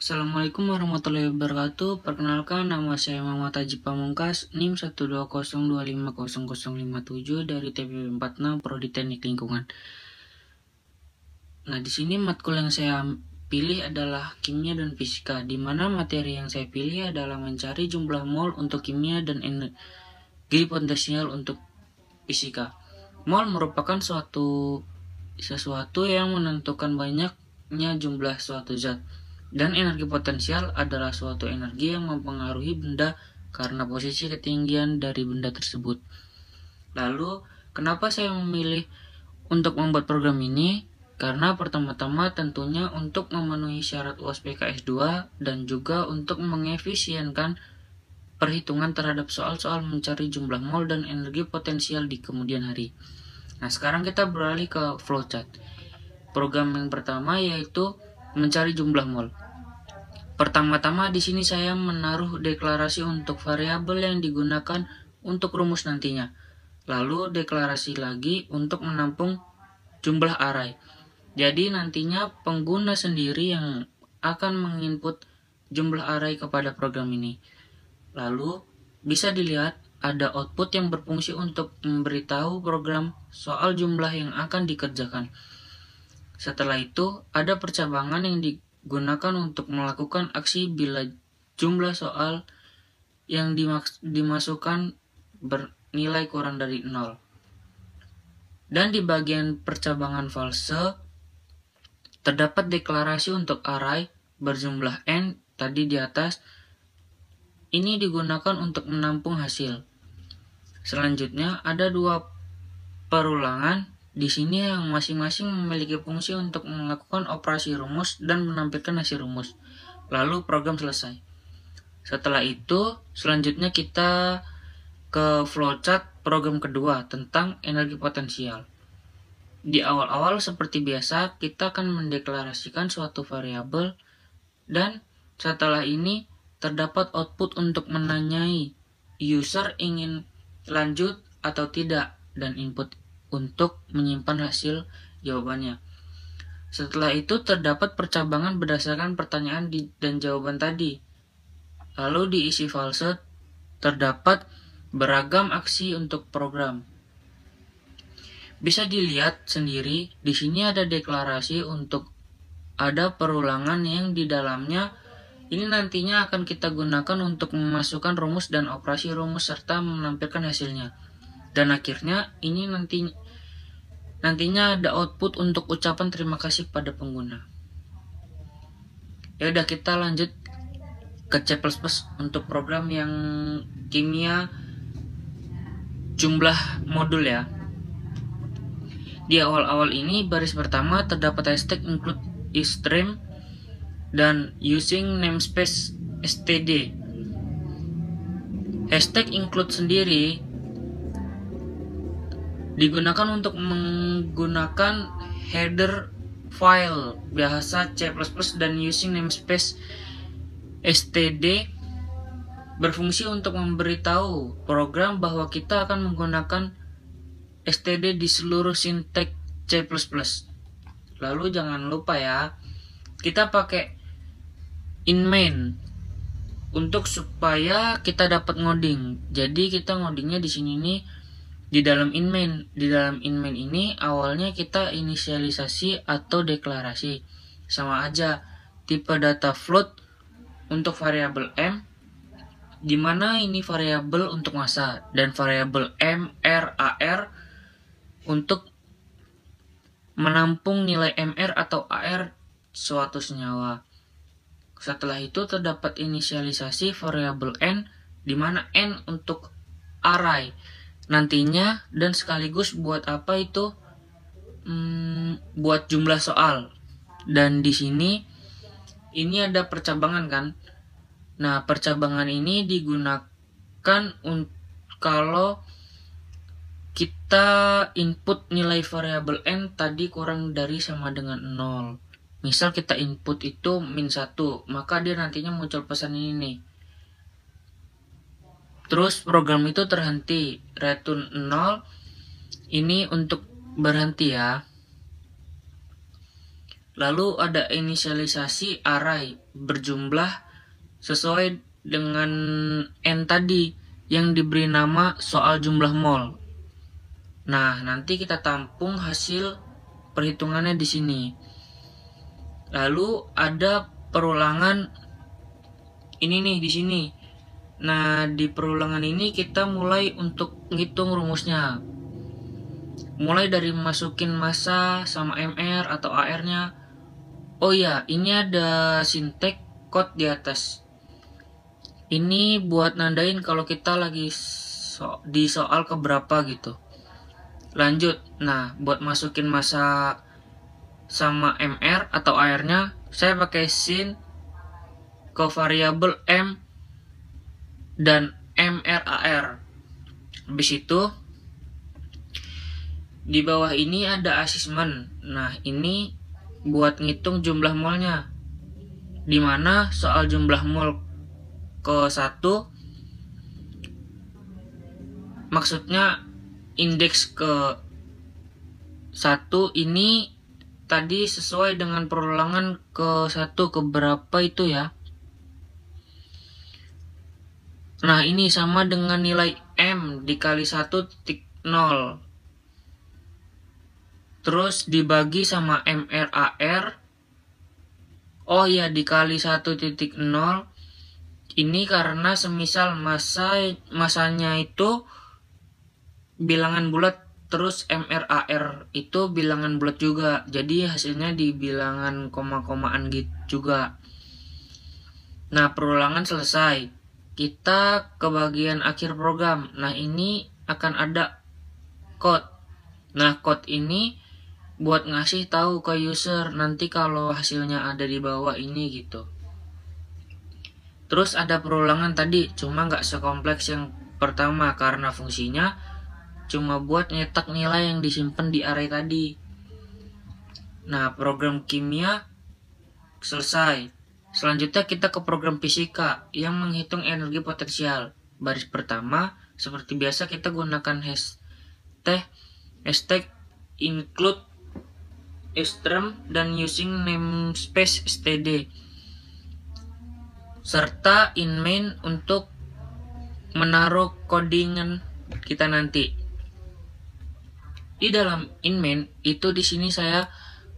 Assalamualaikum warahmatullahi wabarakatuh. Perkenalkan, nama saya Muhammad Haji Pamungkas, NIM 120250057 dari TPB 46 Prodi Teknik Lingkungan. Nah, di sini matkul yang saya pilih adalah kimia dan fisika, di mana materi yang saya pilih adalah mencari jumlah mol untuk kimia dan energi potensial untuk fisika. Mol merupakan sesuatu yang menentukan banyaknya jumlah suatu zat. Dan energi potensial adalah suatu energi yang mempengaruhi benda karena posisi ketinggian dari benda tersebut. Lalu, kenapa saya memilih untuk membuat program ini? Karena pertama-tama tentunya untuk memenuhi syarat UASPK S2 dan juga untuk mengefisienkan perhitungan terhadap soal-soal mencari jumlah mol dan energi potensial di kemudian hari. Nah, sekarang kita beralih ke flowchart. Program yang pertama yaitu mencari jumlah mol. Pertama-tama di sini saya menaruh deklarasi untuk variabel yang digunakan untuk rumus nantinya. Lalu deklarasi lagi untuk menampung jumlah array. Jadi nantinya pengguna sendiri yang akan menginput jumlah array kepada program ini. Lalu bisa dilihat ada output yang berfungsi untuk memberitahu program soal jumlah yang akan dikerjakan. Setelah itu, ada percabangan yang digunakan untuk melakukan aksi bila jumlah soal yang dimasukkan bernilai kurang dari 0. Dan di bagian percabangan false, terdapat deklarasi untuk array berjumlah n tadi di atas. Ini digunakan untuk menampung hasil. Selanjutnya, ada dua perulangan di sini yang masing-masing memiliki fungsi untuk melakukan operasi rumus dan menampilkan hasil rumus. Lalu program selesai. Setelah itu, selanjutnya kita ke flowchart program kedua tentang energi potensial. Di awal-awal seperti biasa, kita akan mendeklarasikan suatu variabel dan setelah ini terdapat output untuk menanyai user ingin lanjut atau tidak dan input untuk menyimpan hasil jawabannya. Setelah itu terdapat percabangan berdasarkan pertanyaan dan jawaban tadi. Lalu diisi false terdapat beragam aksi untuk program. Bisa dilihat sendiri, di sini ada deklarasi untuk ada perulangan yang di dalamnya ini nantinya akan kita gunakan untuk memasukkan rumus dan operasi rumus serta menampilkan hasilnya. Dan akhirnya ini nantinya ada output untuk ucapan terima kasih pada pengguna. Ya udah, kita lanjut ke C++ untuk program yang kimia jumlah modul ya. Di awal-awal ini baris pertama terdapat hashtag include isStream dan using namespace std. Hashtag include sendiri digunakan untuk menggunakan header file bahasa C++ dan using namespace std berfungsi untuk memberitahu program bahwa kita akan menggunakan std di seluruh sinteks C++. Lalu jangan lupa ya, kita pakai in main untuk supaya kita dapat ngoding. Jadi kita ngodingnya di sini nih di dalam in main. Di dalam in main ini awalnya kita inisialisasi atau deklarasi. Sama aja, tipe data float untuk variabel m, dimana ini variabel untuk massa, dan variabel m, r, ar untuk menampung nilai mr atau ar suatu senyawa. Setelah itu terdapat inisialisasi variabel n, di mana n untuk array nantinya dan sekaligus buat apa itu? Buat jumlah soal. Dan di sini ini ada percabangan kan? Nah, percabangan ini digunakan kalau kita input nilai variabel n tadi kurang dari sama dengan 0. Misal kita input itu -1, maka dia nantinya muncul pesan ini nih. Terus program itu terhenti, return 0, ini untuk berhenti ya. Lalu ada inisialisasi array berjumlah sesuai dengan n tadi yang diberi nama soal jumlah mol. Nah, nanti kita tampung hasil perhitungannya di sini. Lalu ada perulangan ini nih di sini. Nah, di perulangan ini kita mulai untuk ngitung rumusnya. Mulai dari masukin massa sama MR atau AR-nya. Oh ya, ini ada sintek code di atas. Ini buat nandain kalau kita lagi di soal keberapa gitu. Lanjut. Nah, buat masukin massa sama MR atau AR-nya, saya pakai sin ke variabel M dan MRAR. Habis itu di bawah ini ada asesmen. Nah, ini buat ngitung jumlah molnya, dimana soal jumlah mol ke 1 maksudnya indeks ke 1 ini tadi sesuai dengan perulangan ke 1 ke berapa itu ya. Nah, ini sama dengan nilai M dikali 1,0 terus dibagi sama MRAR. Oh ya, dikali 1,0 ini karena semisal masanya itu bilangan bulat, terus MRAR itu bilangan bulat juga, jadi hasilnya di bilangan koma-komaan gitu juga. Nah, perulangan selesai, kita ke bagian akhir program. Nah, ini akan ada code. Nah, code ini buat ngasih tahu ke user nanti kalau hasilnya ada di bawah ini gitu. Terus ada perulangan tadi, cuma nggak sekompleks yang pertama karena fungsinya cuma buat nyetak nilai yang disimpan di array tadi. Nah, program kimia selesai. Selanjutnya kita ke program fisika yang menghitung energi potensial. Baris pertama, seperti biasa kita gunakan hashtag include extreme dan using namespace std serta in main untuk menaruh codingan kita nanti. Di dalam in main itu di sini saya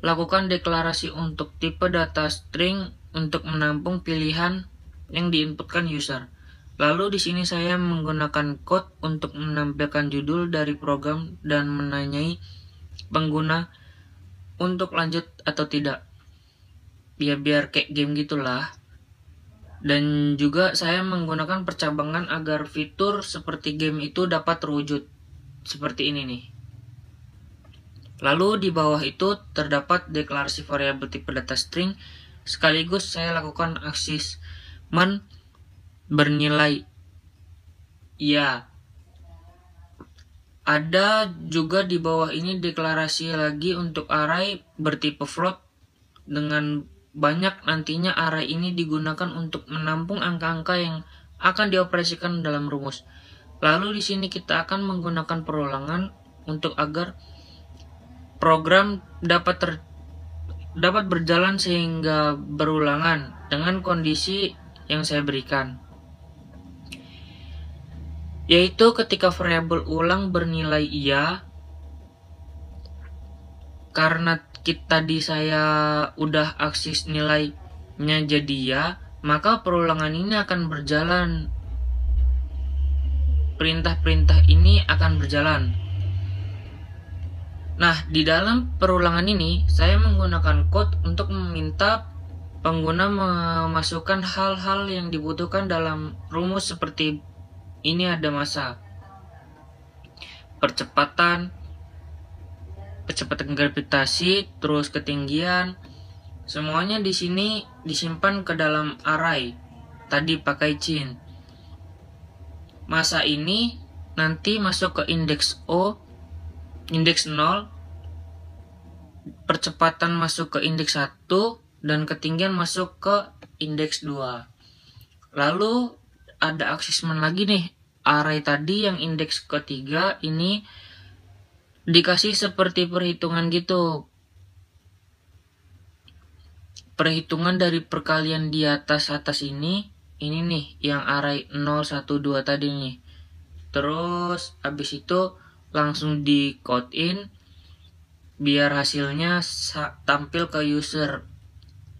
lakukan deklarasi untuk tipe data string untuk menampung pilihan yang diinputkan user. Lalu di sini saya menggunakan code untuk menampilkan judul dari program dan menanyai pengguna untuk lanjut atau tidak. Biar kayak game gitulah. Dan juga saya menggunakan percabangan agar fitur seperti game itu dapat terwujud. Seperti ini nih. Lalu di bawah itu terdapat deklarasi variabel tipe data string. Sekaligus saya lakukan asesmen bernilai ya. Ada juga di bawah ini deklarasi lagi untuk array bertipe float. Dengan banyak nantinya array ini digunakan untuk menampung angka-angka yang akan dioperasikan dalam rumus. Lalu di sini kita akan menggunakan perulangan untuk agar program dapat berjalan sehingga berulangan dengan kondisi yang saya berikan. Yaitu ketika variabel ulang bernilai iya, karena tadi saya udah akses nilainya jadi ya, maka perulangan ini akan berjalan. Perintah-perintah ini akan berjalan. Nah, di dalam perulangan ini saya menggunakan code untuk meminta pengguna memasukkan hal-hal yang dibutuhkan dalam rumus seperti ini. Ada massa, kecepatan gravitasi, terus ketinggian. Semuanya di sini disimpan ke dalam array. Tadi pakai cin. Massa ini nanti masuk ke indeks O, indeks 0, percepatan masuk ke indeks 1, dan ketinggian masuk ke indeks 2. Lalu ada asesmen lagi nih. Array tadi yang indeks ketiga ini dikasih seperti perhitungan gitu. perhitungan dari perkalian di atas ini nih yang array 0, 1, 2 tadi nih. Terus habis itu langsung di code in biar hasilnya tampil ke user.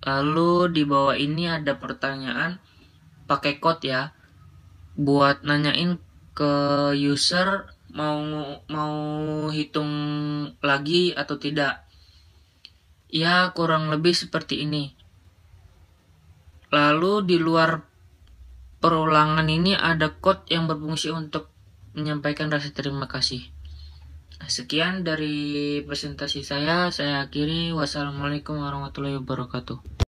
Lalu di bawah ini ada pertanyaan pakai code ya, buat nanyain ke user mau hitung lagi atau tidak. Ya, kurang lebih seperti ini. Lalu di luar perulangan ini ada code yang berfungsi untuk menyampaikan rasa terima kasih. Sekian dari presentasi saya akhiri. Wassalamualaikum warahmatullahi wabarakatuh.